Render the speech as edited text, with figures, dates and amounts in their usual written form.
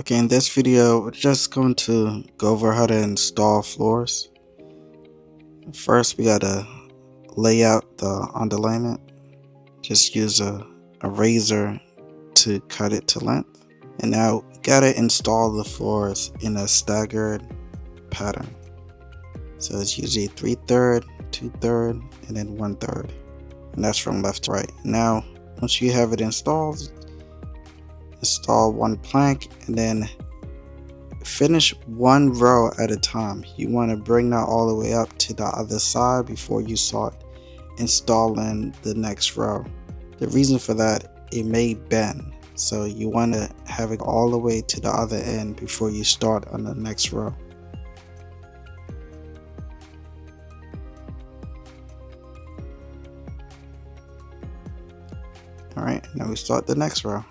Okay, in this video, we're just going to go over how to install floors. First, we gotta lay out the underlayment. Just use a razor to cut it to length. And now we gotta install the floors in a staggered pattern. So it's usually 3/3, 2/3, and then 1/3. And that's from left to right. Now, once you have it installed, install one plank and then finish one row at a time. You want to bring that all the way up to the other side before you start installing the next row. The reason for that, it may bend, so you want to have it all the way to the other end before you start on the next row. Alright, now we start the next row.